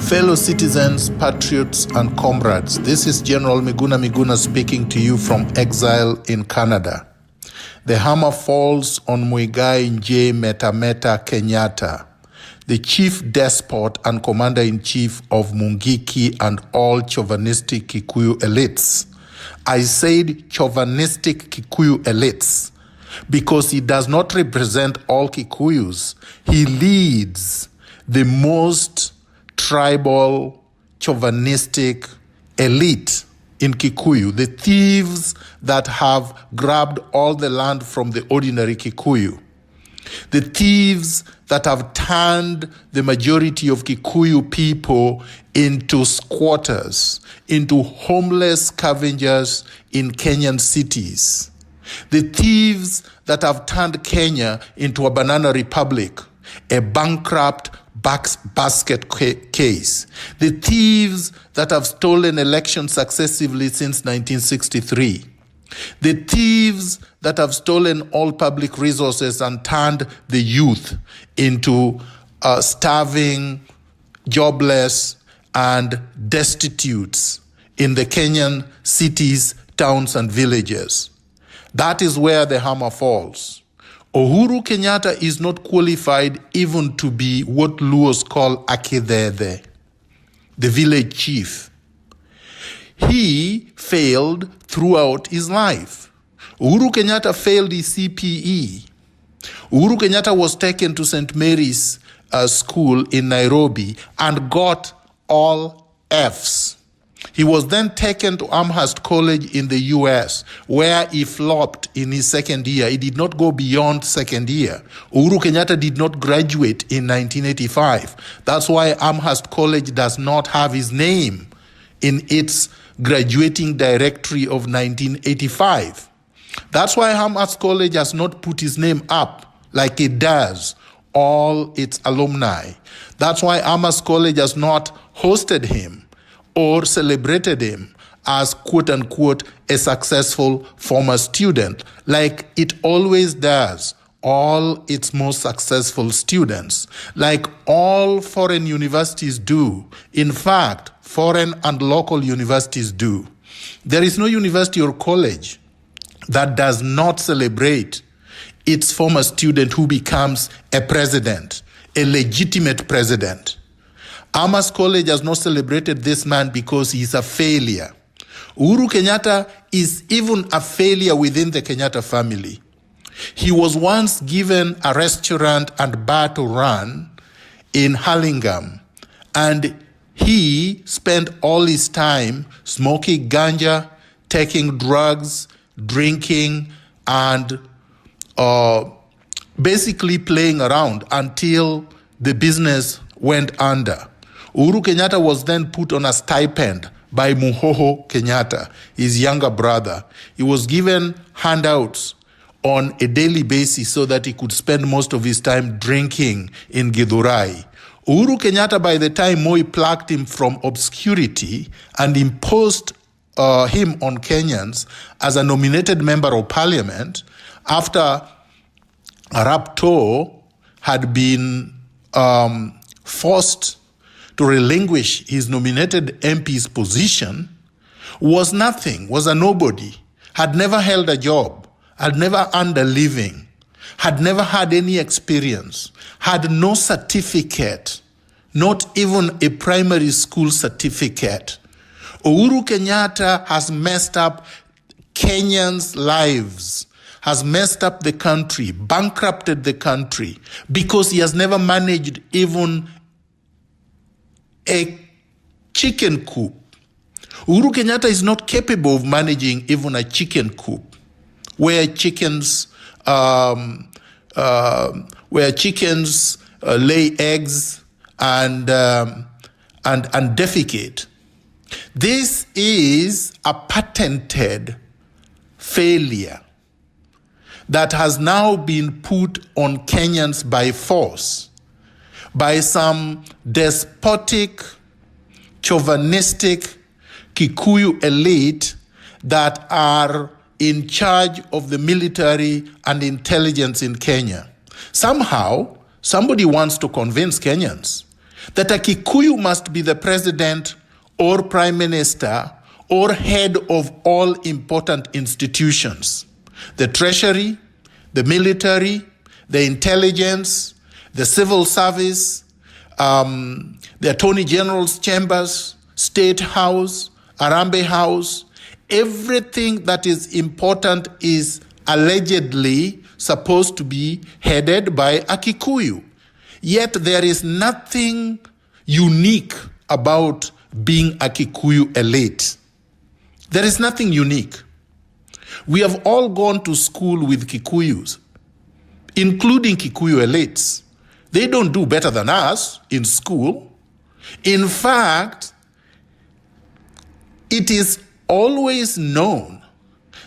Fellow citizens, patriots, and comrades, this is General Miguna speaking to you from exile in Canada. The hammer falls on Muigai Nje Metameta Kenyatta, the chief despot and commander-in-chief of Mungiki and all chauvinistic Kikuyu elites. I said chauvinistic Kikuyu elites because he does not represent all Kikuyus. He leads the most tribal, chauvinistic elite in Kikuyu, the thieves that have grabbed all the land from the ordinary Kikuyu, the thieves that have turned the majority of Kikuyu people into squatters, into homeless scavengers in Kenyan cities, the thieves that have turned Kenya into a banana republic, a bankrupt basket case, the thieves that have stolen elections successively since 1963, the thieves that have stolen all public resources and turned the youth into starving, jobless, and destitutes in the Kenyan cities, towns, and villages. That is where the hammer falls. Uhuru Kenyatta is not qualified even to be what Luos call Akidede, the village chief. He failed throughout his life. Uhuru Kenyatta failed his CPE. Uhuru Kenyatta was taken to St. Mary's School in Nairobi and got all Fs. He was then taken to Amherst College in the US, where he flopped in his second year. He did not go beyond second year. Uhuru Kenyatta did not graduate in 1985. That's why Amherst College does not have his name in its graduating directory of 1985. That's why Amherst College has not put his name up like it does all its alumni. That's why Amherst College has not hosted him or celebrated him as quote-unquote a successful former student, like it always does all its most successful students, like all foreign universities do. In fact, foreign and local universities do. There is no university or college that does not celebrate its former student who becomes a president, a legitimate president. Amherst College has not celebrated this man because he's a failure. Uhuru Kenyatta is even a failure within the Kenyatta family. He was once given a restaurant and bar to run in Hurlingham, and he spent all his time smoking ganja, taking drugs, drinking, and basically playing around until the business went under. Uhuru Kenyatta was then put on a stipend by Muhoho Kenyatta, his younger brother. He was given handouts on a daily basis so that he could spend most of his time drinking in Githurai. Uhuru Kenyatta, by the time Moi plucked him from obscurity and imposed him on Kenyans as a nominated member of parliament, after Arap Too had been forced to relinquish his nominated MP's position, was nothing, was a nobody, had never held a job, had never earned a living, had never had any experience, had no certificate, not even a primary school certificate. Uhuru Kenyatta has messed up Kenyans' lives, has messed up the country, bankrupted the country, because he has never managed even a chicken coop. Uhuru Kenyatta is not capable of managing even a chicken coop, where chickens lay eggs and defecate. This is a patented failure that has now been put on Kenyans by force, by some despotic, chauvinistic Kikuyu elite that are in charge of the military and intelligence in Kenya. Somehow, somebody wants to convince Kenyans that a Kikuyu must be the president or prime minister or head of all important institutions: the treasury, the military, the intelligence, the civil service, the Attorney General's chambers, State House, Arambe House. Everything that is important is allegedly supposed to be headed by a Kikuyu. Yet there is nothing unique about being a Kikuyu elite. There is nothing unique. We have all gone to school with Kikuyus, including Kikuyu elites. They don't do better than us in school. In fact, it is always known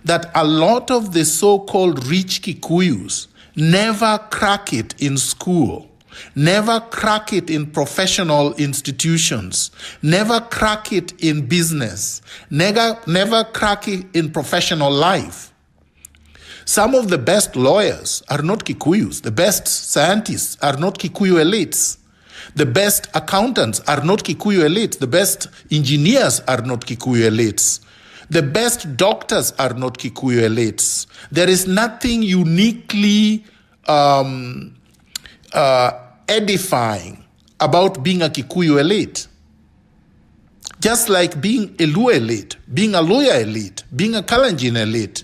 that a lot of the so-called rich Kikuyus never crack it in school, never crack it in professional institutions, never crack it in business, never crack it in professional life. Some of the best lawyers are not Kikuyus. The best scientists are not Kikuyu elites. The best accountants are not Kikuyu elites. The best engineers are not Kikuyu elites. The best doctors are not Kikuyu elites. There is nothing uniquely edifying about being a Kikuyu elite. Just like being a Luo elite, being a Luya elite, being a Kalenjin elite,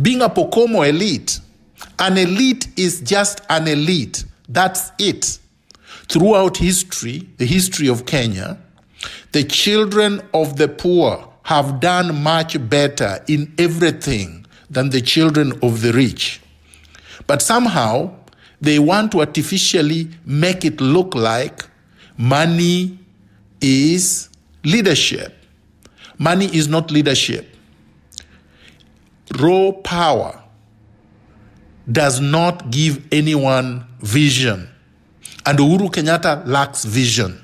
being a Pokomo elite. An elite is just an elite. That's it. Throughout history, the history of Kenya, the children of the poor have done much better in everything than the children of the rich. But somehow, they want to artificially make it look like money is leadership. Money is not leadership. Raw power does not give anyone vision. And Uhuru Kenyatta lacks vision.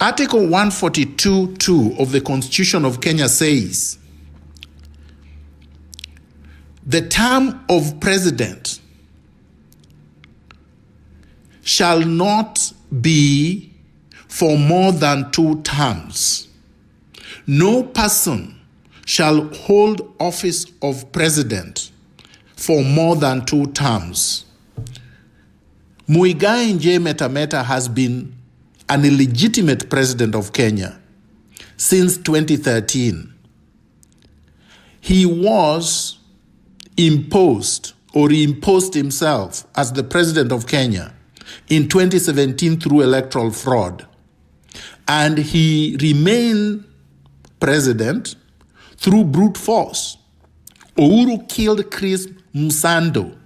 Article 142(2) of the Constitution of Kenya says, the term of president shall not be for more than 2 terms. No person shall hold office of president for more than 2 terms. Muigai Metameta has been an illegitimate president of Kenya since 2013. He was imposed, or he imposed himself as the president of Kenya in 2017 through electoral fraud. And he remained president through brute force. Uhuru killed Chris Msando.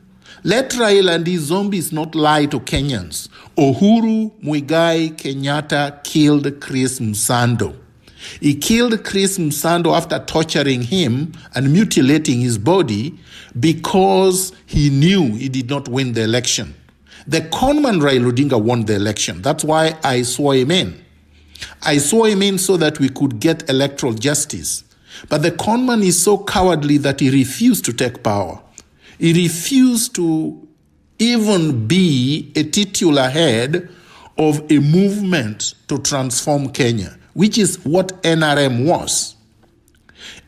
Let Raila and his zombies not lie to Kenyans. Uhuru Muigai Kenyatta killed Chris Msando. He killed Chris Msando after torturing him and mutilating his body because he knew he did not win the election. The conman Raila Odinga won the election. That's why I swore him in. I swore him in so that we could get electoral justice. But the conman is so cowardly that he refused to take power. He refused to even be a titular head of a movement to transform Kenya, which is what NRM was.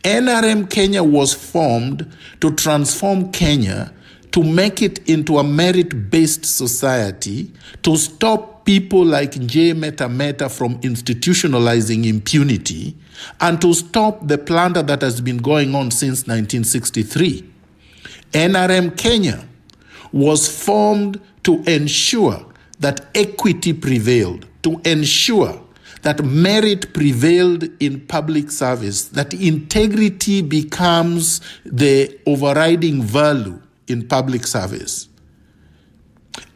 NRM Kenya was formed to transform Kenya, to make it into a merit-based society, to stop people like Metameta from institutionalizing impunity, and to stop the plunder that has been going on since 1963. NRM Kenya was formed to ensure that equity prevailed, to ensure that merit prevailed in public service, that integrity becomes the overriding value in public service.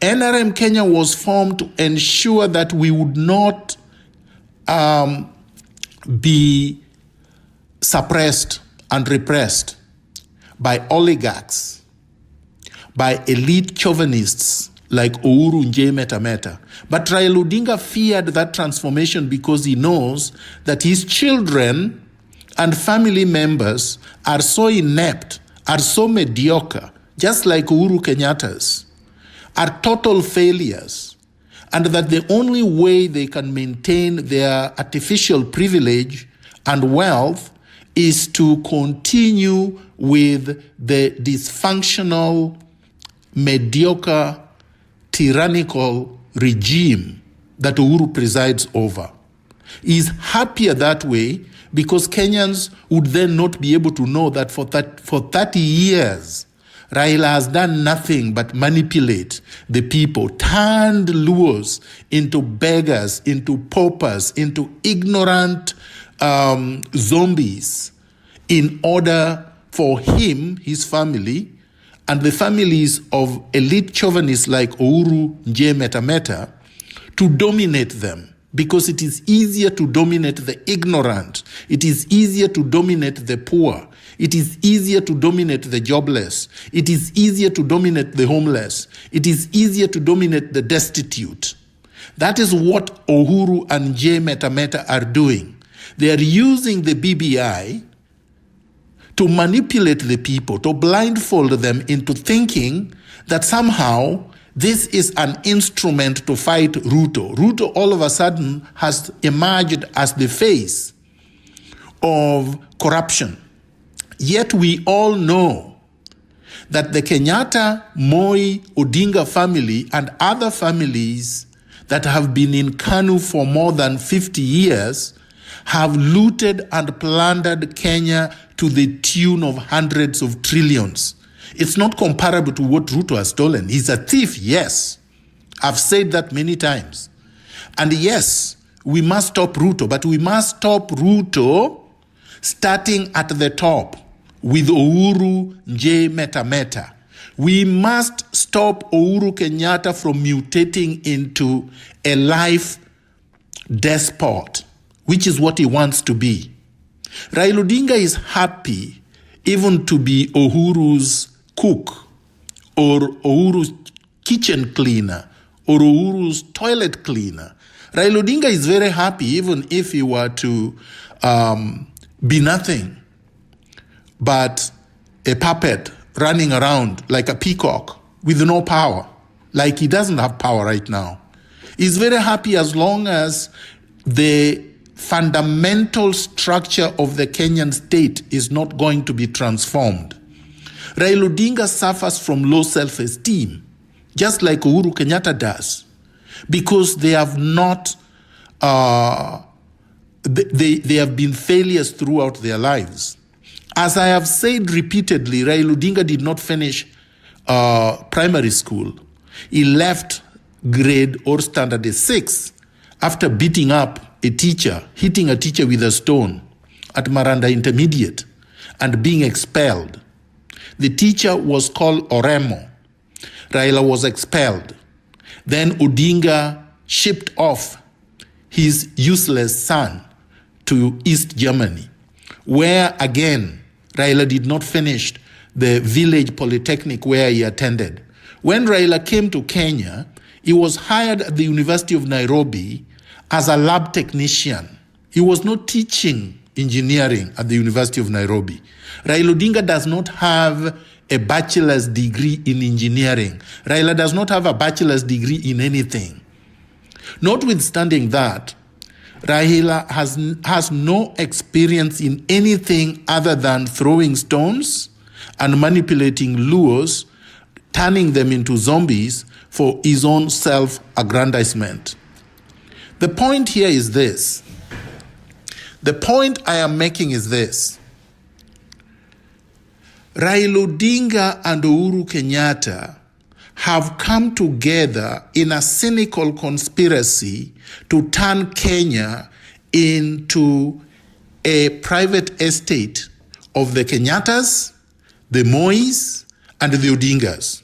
NRM Kenya was formed to ensure that we would not be suppressed and repressed by oligarchs, by elite chauvinists like Uhuru Metameta. But Raila Odinga feared that transformation because he knows that his children and family members are so inept, are so mediocre, just like Uhuru Kenyatta's, are total failures, and that the only way they can maintain their artificial privilege and wealth is to continue with the dysfunctional, mediocre, tyrannical regime that Uhuru presides over. He's happier that way because Kenyans would then not be able to know that for 30 years, Raila has done nothing but manipulate the people, turned Luos into beggars, into paupers, into ignorant zombies in order for him, his family, and the families of elite chauvinists like Uhuru J. Metameta to dominate them. Because it is easier to dominate the ignorant. It is easier to dominate the poor. It is easier to dominate the jobless. It is easier to dominate the homeless. It is easier to dominate the destitute. That is what Uhuru and J. Metameta are doing. They are using the BBI to manipulate the people, to blindfold them into thinking that somehow this is an instrument to fight Ruto. Ruto all of a sudden has emerged as the face of corruption. Yet we all know that the Kenyatta, Moi, Odinga family and other families that have been in KANU for more than 50 years have looted and plundered Kenya to the tune of hundreds of trillions. It's not comparable to what Ruto has stolen. He's a thief, yes. I've said that many times. And yes, we must stop Ruto, but we must stop Ruto starting at the top with Uhuru J. Metameta. We must stop Uhuru Kenyatta from mutating into a life despot, which is what he wants to be. Raila Odinga is happy even to be Uhuru's cook, or Uhuru's kitchen cleaner, or Uhuru's toilet cleaner. Raila Odinga is very happy even if he were to be nothing but a puppet running around like a peacock with no power, like he doesn't have power right now. He's very happy as long as the fundamental structure of the Kenyan state is not going to be transformed. Raila Odinga suffers from low self-esteem, just like Uhuru Kenyatta does, because they have not, they have been failures throughout their lives. As I have said repeatedly, Raila Odinga did not finish primary school. He left grade or standard 6 after beating up a teacher, hitting a teacher with a stone at Maranda Intermediate and being expelled. The teacher was called Oremo. Raila was expelled. Then Odinga shipped off his useless son to East Germany, where again, Raila did not finish the village polytechnic where he attended. When Raila came to Kenya, he was hired at the University of Nairobi as a lab technician. He was not teaching engineering at the University of Nairobi. Raila Odinga does not have a bachelor's degree in engineering. Raila does not have a bachelor's degree in anything. Notwithstanding that, Raila has no experience in anything other than throwing stones and manipulating Luos, turning them into zombies for his own self-aggrandizement. The point here is this. The point I am making is this. Raila Odinga and Uhuru Kenyatta have come together in a cynical conspiracy to turn Kenya into a private estate of the Kenyattas, the Mois, and the Odingas.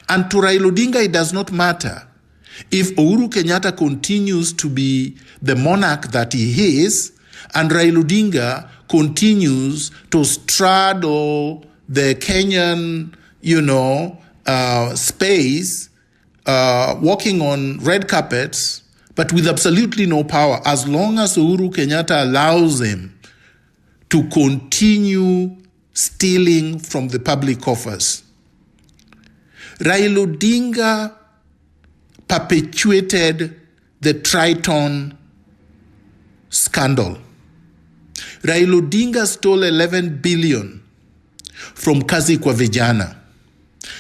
And to Raila Odinga, it does not matter if Uhuru Kenyatta continues to be the monarch that he is, and Raila Odinga continues to straddle the Kenyan, space, walking on red carpets, but with absolutely no power, as long as Uhuru Kenyatta allows him to continue stealing from the public coffers. Raila Odinga perpetuated the Triton scandal. Raila Odinga stole 11 billion from kazi kwa vijana.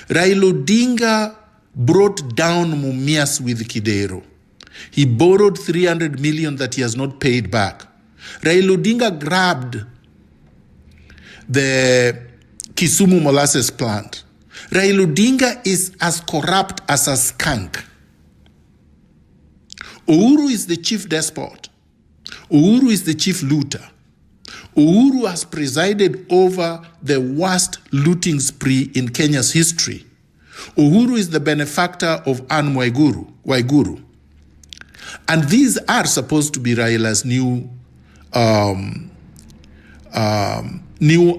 Raila Odinga brought down Mumias with Kidero. He borrowed 300 million that he has not paid back. Raila Odinga grabbed the Kisumu molasses plant. Raila Odinga is as corrupt as a skunk. Uhuru is the chief despot. Uhuru is the chief looter. Uhuru has presided over the worst looting spree in Kenya's history. Uhuru is the benefactor of Anne Waiguru. And these are supposed to be Raila's new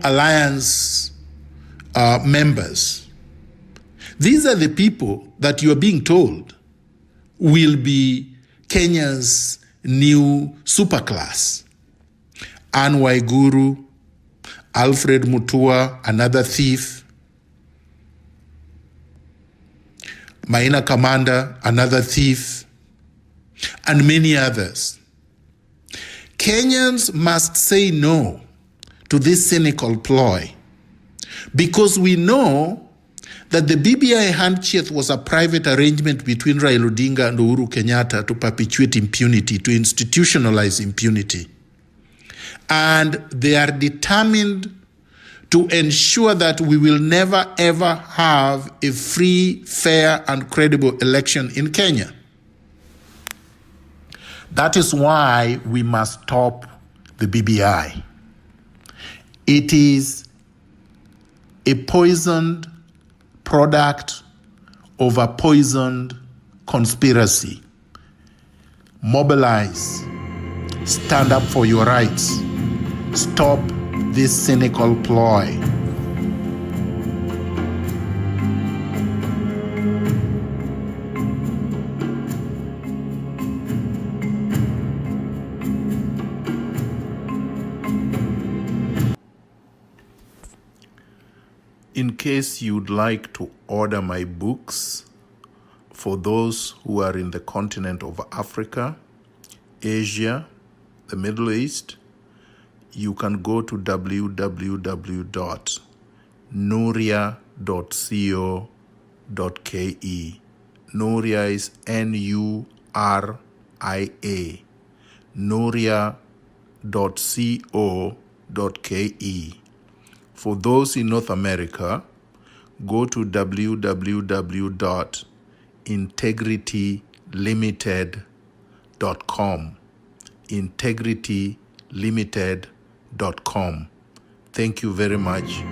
alliance members. These are the people that you are being told will be Kenya's new superclass. Anne Waiguru, Alfred Mutua, another thief, Maina Kamanda, another thief, and many others. Kenyans must say no to this cynical ploy, because we know that the BBI handshake was a private arrangement between Raila Odinga and Uhuru Kenyatta to perpetuate impunity, to institutionalize impunity. And they are determined to ensure that we will never ever have a free, fair, and credible election in Kenya. That is why we must stop the BBI. It is a poisoned product of a poisoned conspiracy. Mobilize. Stand up for your rights. Stop this cynical ploy. In case you'd like to order my books, for those who are in the continent of Africa, Asia, the Middle East, you can go to www.nuria.co.ke. Nuria is Nuria, nuria.co.ke. For those in North America, go to www.integritylimited.com. Integritylimited.com. Thank you very much.